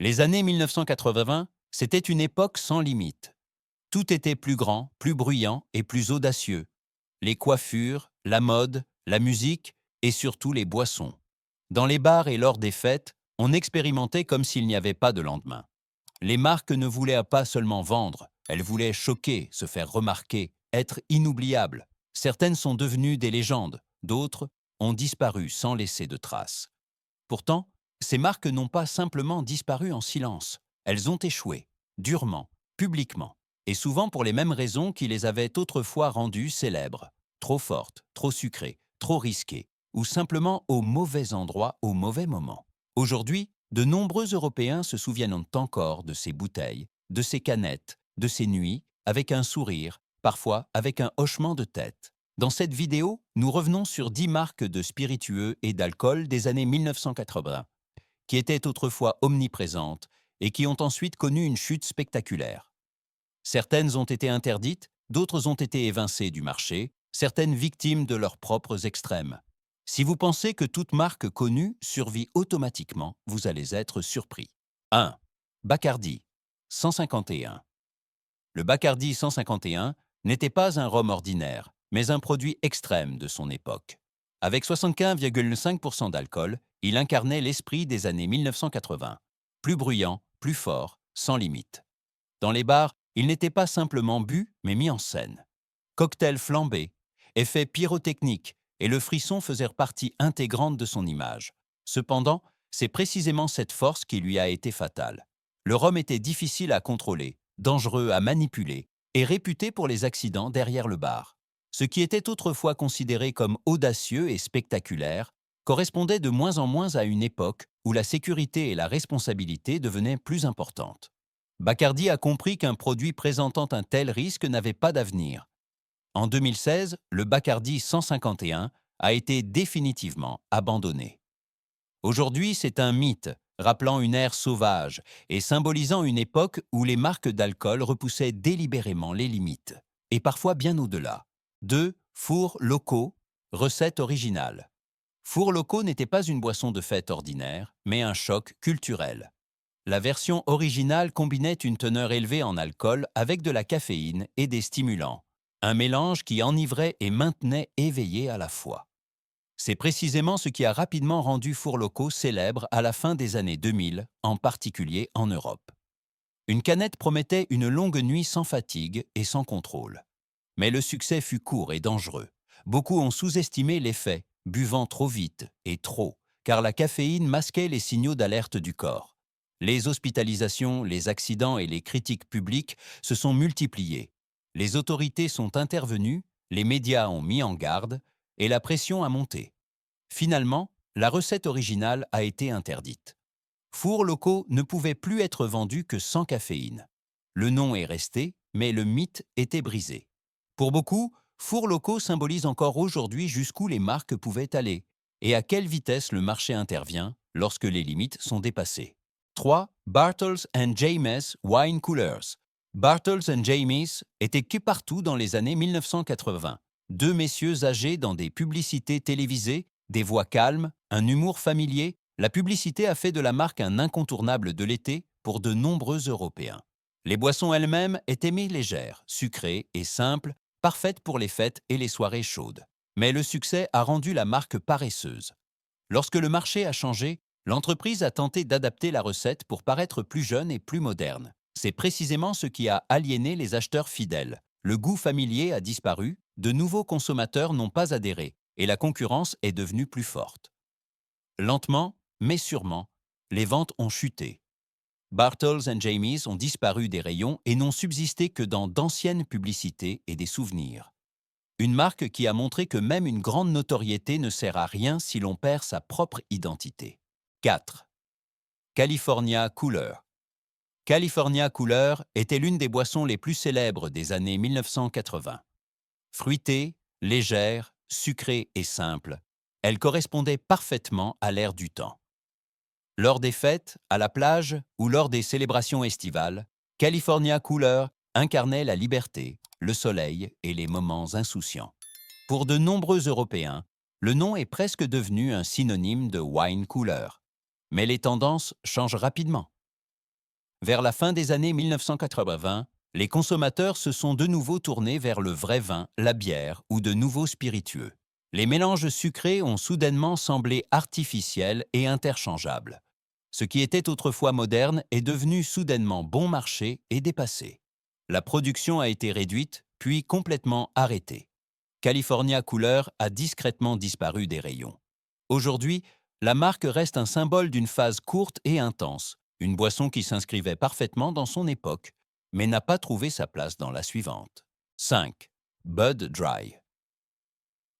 Les années 1980, c'était une époque sans limite. Tout était plus grand, plus bruyant et plus audacieux. Les coiffures, la mode, la musique et surtout les boissons. Dans les bars et lors des fêtes, on expérimentait comme s'il n'y avait pas de lendemain. Les marques ne voulaient pas seulement vendre, elles voulaient choquer, se faire remarquer, être inoubliables. Certaines sont devenues des légendes, d'autres ont disparu sans laisser de traces. Pourtant, ces marques n'ont pas simplement disparu en silence. Elles ont échoué, durement, publiquement, et souvent pour les mêmes raisons qui les avaient autrefois rendues célèbres. Trop fortes, trop sucrées, trop risquées, ou simplement au mauvais endroit au mauvais moment. Aujourd'hui, de nombreux Européens se souviennent encore de ces bouteilles, de ces canettes, de ces nuits, avec un sourire, parfois avec un hochement de tête. Dans cette vidéo, nous revenons sur 10 marques de spiritueux et d'alcool des années 1980, qui étaient autrefois omniprésentes et qui ont ensuite connu une chute spectaculaire. Certaines ont été interdites, d'autres ont été évincées du marché, certaines victimes de leurs propres extrêmes. Si vous pensez que toute marque connue survit automatiquement, vous allez être surpris. 1. Bacardi, 151. Le Bacardi 151 n'était pas un rhum ordinaire, mais un produit extrême de son époque. Avec 75,5% d'alcool, il incarnait l'esprit des années 1980. Plus bruyant, plus fort, sans limite. Dans les bars, il n'était pas simplement bu, mais mis en scène. Cocktail flambé, effets pyrotechniques et le frisson faisaient partie intégrante de son image. Cependant, c'est précisément cette force qui lui a été fatale. Le rhum était difficile à contrôler, dangereux à manipuler et réputé pour les accidents derrière le bar. Ce qui était autrefois considéré comme audacieux et spectaculaire correspondait de moins en moins à une époque où la sécurité et la responsabilité devenaient plus importantes. Bacardi a compris qu'un produit présentant un tel risque n'avait pas d'avenir. En 2016, le Bacardi 151 a été définitivement abandonné. Aujourd'hui, c'est un mythe, rappelant une ère sauvage et symbolisant une époque où les marques d'alcool repoussaient délibérément les limites, et parfois bien au-delà. 2. Fours locaux, recette originale. Fours locaux n'était pas une boisson de fête ordinaire, mais un choc culturel. La version originale combinait une teneur élevée en alcool avec de la caféine et des stimulants, un mélange qui enivrait et maintenait éveillé à la fois. C'est précisément ce qui a rapidement rendu Four Loko célèbre à la fin des années 2000, en particulier en Europe. Une canette promettait une longue nuit sans fatigue et sans contrôle. Mais le succès fut court et dangereux. Beaucoup ont sous-estimé l'effet, buvant trop vite et trop, car la caféine masquait les signaux d'alerte du corps. Les hospitalisations, les accidents et les critiques publiques se sont multipliées. Les autorités sont intervenues, les médias ont mis en garde, et la pression a monté. Finalement, la recette originale a été interdite. Fours locaux ne pouvaient plus être vendus que sans caféine. Le nom est resté, mais le mythe était brisé. Pour beaucoup, fours locaux symbolise encore aujourd'hui jusqu'où les marques pouvaient aller et à quelle vitesse le marché intervient lorsque les limites sont dépassées. 3. Bartles and James Wine Coolers. Bartles and James étaient que partout dans les années 1980. Deux messieurs âgés dans des publicités télévisées, des voix calmes, un humour familier, la publicité a fait de la marque un incontournable de l'été pour de nombreux Européens. Les boissons elles-mêmes étaient légères, sucrées et simples, parfaites pour les fêtes et les soirées chaudes. Mais le succès a rendu la marque paresseuse. Lorsque le marché a changé, l'entreprise a tenté d'adapter la recette pour paraître plus jeune et plus moderne. C'est précisément ce qui a aliéné les acheteurs fidèles. Le goût familier a disparu, de nouveaux consommateurs n'ont pas adhéré, et la concurrence est devenue plus forte. Lentement, mais sûrement, les ventes ont chuté. Bartles and James ont disparu des rayons et n'ont subsisté que dans d'anciennes publicités et des souvenirs. Une marque qui a montré que même une grande notoriété ne sert à rien si l'on perd sa propre identité. 4. California Cooler. California Cooler était l'une des boissons les plus célèbres des années 1980. Fruitée, légère, sucrée et simple, elle correspondait parfaitement à l'ère du temps. Lors des fêtes, à la plage ou lors des célébrations estivales, California Cooler incarnait la liberté, le soleil et les moments insouciants. Pour de nombreux Européens, le nom est presque devenu un synonyme de wine cooler. Mais les tendances changent rapidement. Vers la fin des années 1980, les consommateurs se sont de nouveau tournés vers le vrai vin, la bière ou de nouveaux spiritueux. Les mélanges sucrés ont soudainement semblé artificiels et interchangeables. Ce qui était autrefois moderne est devenu soudainement bon marché et dépassé. La production a été réduite, puis complètement arrêtée. California Cooler a discrètement disparu des rayons. Aujourd'hui, la marque reste un symbole d'une phase courte et intense, une boisson qui s'inscrivait parfaitement dans son époque, mais n'a pas trouvé sa place dans la suivante. 5. Bud Dry.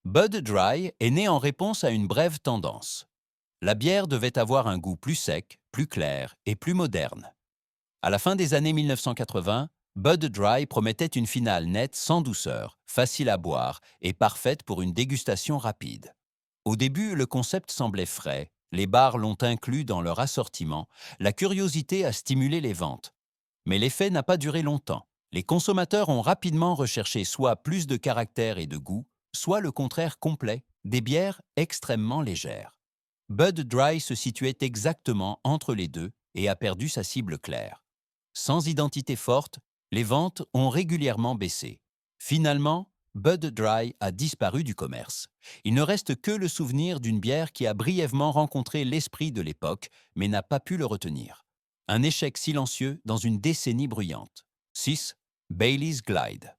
Bud Dry est né en réponse à une brève tendance. La bière devait avoir un goût plus sec, plus clair et plus moderne. À la fin des années 1980, Bud Dry promettait une finale nette sans douceur, facile à boire et parfaite pour une dégustation rapide. Au début, le concept semblait frais, les bars l'ont inclus dans leur assortiment, la curiosité a stimulé les ventes. Mais l'effet n'a pas duré longtemps. Les consommateurs ont rapidement recherché soit plus de caractère et de goût, soit le contraire complet, des bières extrêmement légères. Bud Dry se situait exactement entre les deux et a perdu sa cible claire. Sans identité forte, les ventes ont régulièrement baissé. Finalement, Bud Dry a disparu du commerce. Il ne reste que le souvenir d'une bière qui a brièvement rencontré l'esprit de l'époque, mais n'a pas pu le retenir. Un échec silencieux dans une décennie bruyante. 6. Baileys Glide.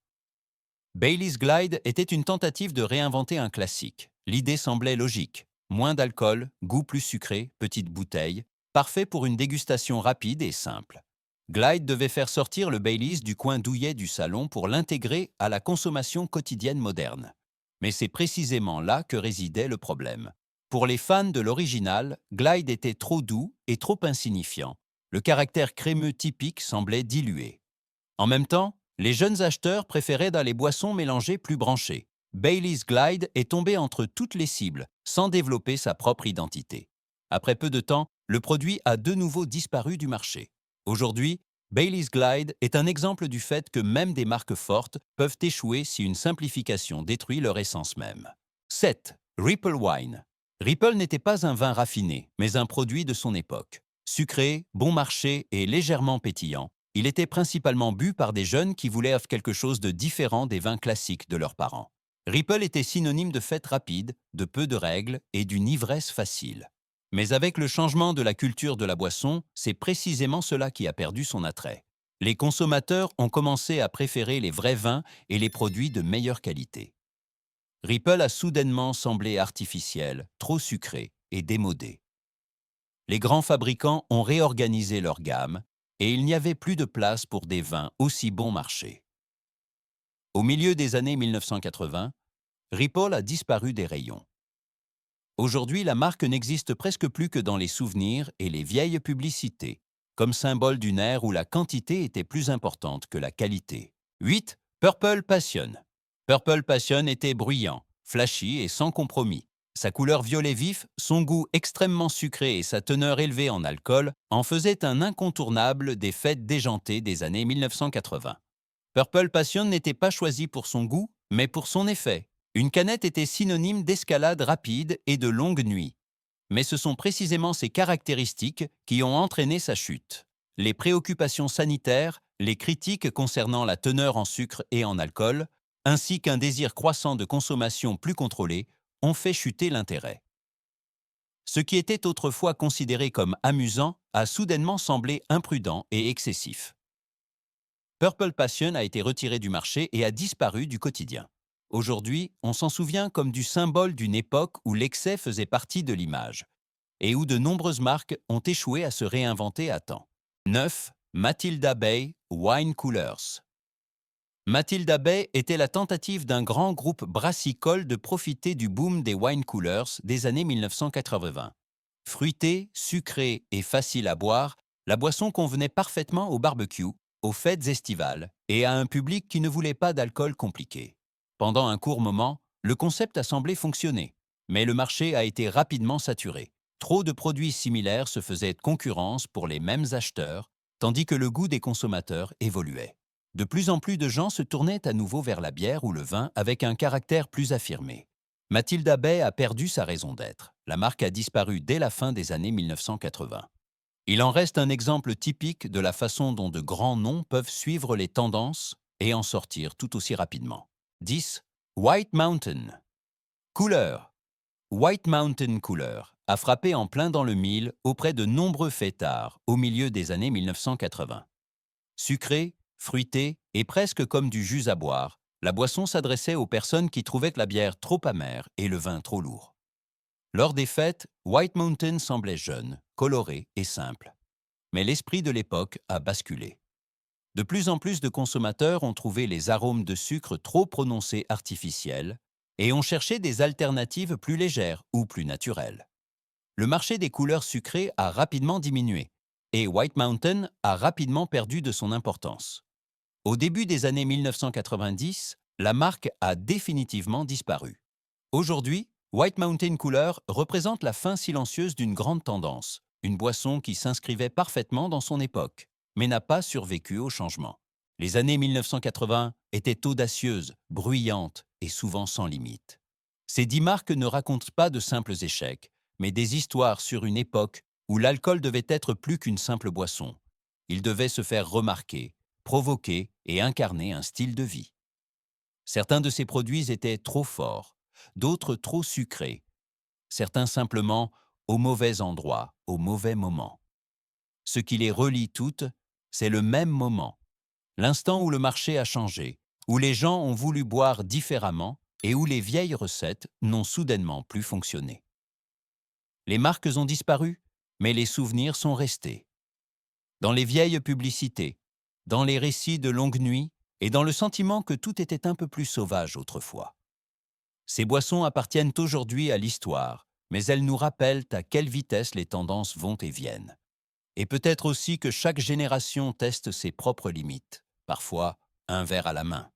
Baileys Glide était une tentative de réinventer un classique. L'idée semblait logique. Moins d'alcool, goût plus sucré, petite bouteille, parfait pour une dégustation rapide et simple. Glide devait faire sortir le Baileys du coin douillet du salon pour l'intégrer à la consommation quotidienne moderne. Mais c'est précisément là que résidait le problème. Pour les fans de l'original, Glide était trop doux et trop insignifiant. Le caractère crémeux typique semblait dilué. En même temps, les jeunes acheteurs préféraient dans les boissons mélangées plus branchées. Baileys Glide est tombé entre toutes les cibles, sans développer sa propre identité. Après peu de temps, le produit a de nouveau disparu du marché. Aujourd'hui, Baileys Glide est un exemple du fait que même des marques fortes peuvent échouer si une simplification détruit leur essence même. 7. Ripple Wine. Ripple n'était pas un vin raffiné, mais un produit de son époque. Sucré, bon marché et légèrement pétillant, il était principalement bu par des jeunes qui voulaient quelque chose de différent des vins classiques de leurs parents. Ripple était synonyme de fête rapide, de peu de règles et d'une ivresse facile. Mais avec le changement de la culture de la boisson, c'est précisément cela qui a perdu son attrait. Les consommateurs ont commencé à préférer les vrais vins et les produits de meilleure qualité. Ripple a soudainement semblé artificiel, trop sucré et démodé. Les grands fabricants ont réorganisé leur gamme et il n'y avait plus de place pour des vins aussi bon marché. Au milieu des années 1980, Ripple a disparu des rayons. Aujourd'hui, la marque n'existe presque plus que dans les souvenirs et les vieilles publicités, comme symbole d'une ère où la quantité était plus importante que la qualité. 8. Purple Passion. Purple Passion était bruyant, flashy et sans compromis. Sa couleur violet vif, son goût extrêmement sucré et sa teneur élevée en alcool en faisaient un incontournable des fêtes déjantées des années 1980. Purple Passion n'était pas choisi pour son goût, mais pour son effet. Une canette était synonyme d'escalade rapide et de longues nuits. Mais ce sont précisément ces caractéristiques qui ont entraîné sa chute. Les préoccupations sanitaires, les critiques concernant la teneur en sucre et en alcool, ainsi qu'un désir croissant de consommation plus contrôlée, ont fait chuter l'intérêt. Ce qui était autrefois considéré comme amusant a soudainement semblé imprudent et excessif. Purple Passion a été retiré du marché et a disparu du quotidien. Aujourd'hui, on s'en souvient comme du symbole d'une époque où l'excès faisait partie de l'image et où de nombreuses marques ont échoué à se réinventer à temps. 9. Matilda Bay Wine Coolers. Matilda Bay était la tentative d'un grand groupe brassicole de profiter du boom des wine coolers des années 1980. Fruitée, sucrée et facile à boire, la boisson convenait parfaitement au barbecue, aux fêtes estivales et à un public qui ne voulait pas d'alcool compliqué. Pendant un court moment, le concept a semblé fonctionner, mais le marché a été rapidement saturé. Trop de produits similaires se faisaient concurrence pour les mêmes acheteurs, tandis que le goût des consommateurs évoluait. De plus en plus de gens se tournaient à nouveau vers la bière ou le vin avec un caractère plus affirmé. Matilda Bay a perdu sa raison d'être. La marque a disparu dès la fin des années 1980. Il en reste un exemple typique de la façon dont de grands noms peuvent suivre les tendances et en sortir tout aussi rapidement. 10. White Mountain. Couleur. White Mountain Cooler a frappé en plein dans le mille auprès de nombreux fêtards au milieu des années 1980. Sucrée, fruitée et presque comme du jus à boire, la boisson s'adressait aux personnes qui trouvaient la bière trop amère et le vin trop lourd. Lors des fêtes, White Mountain semblait jeune, coloré et simple. Mais l'esprit de l'époque a basculé. De plus en plus de consommateurs ont trouvé les arômes de sucre trop prononcés artificiels et ont cherché des alternatives plus légères ou plus naturelles. Le marché des couleurs sucrées a rapidement diminué et White Mountain a rapidement perdu de son importance. Au début des années 1990, la marque a définitivement disparu. Aujourd'hui, White Mountain Cooler représente la fin silencieuse d'une grande tendance, une boisson qui s'inscrivait parfaitement dans son époque, mais n'a pas survécu au changement. Les années 1980 étaient audacieuses, bruyantes et souvent sans limite. Ces 10 marques ne racontent pas de simples échecs, mais des histoires sur une époque où l'alcool devait être plus qu'une simple boisson. Il devait se faire remarquer, provoquer et incarner un style de vie. Certains de ces produits étaient trop forts, d'autres trop sucrés, certains simplement au mauvais endroit, au mauvais moment. Ce qui les relie toutes, c'est le même moment, l'instant où le marché a changé, où les gens ont voulu boire différemment et où les vieilles recettes n'ont soudainement plus fonctionné. Les marques ont disparu, mais les souvenirs sont restés. Dans les vieilles publicités, dans les récits de longues nuits et dans le sentiment que tout était un peu plus sauvage autrefois. Ces boissons appartiennent aujourd'hui à l'histoire, mais elles nous rappellent à quelle vitesse les tendances vont et viennent. Et peut-être aussi que chaque génération teste ses propres limites, parfois un verre à la main.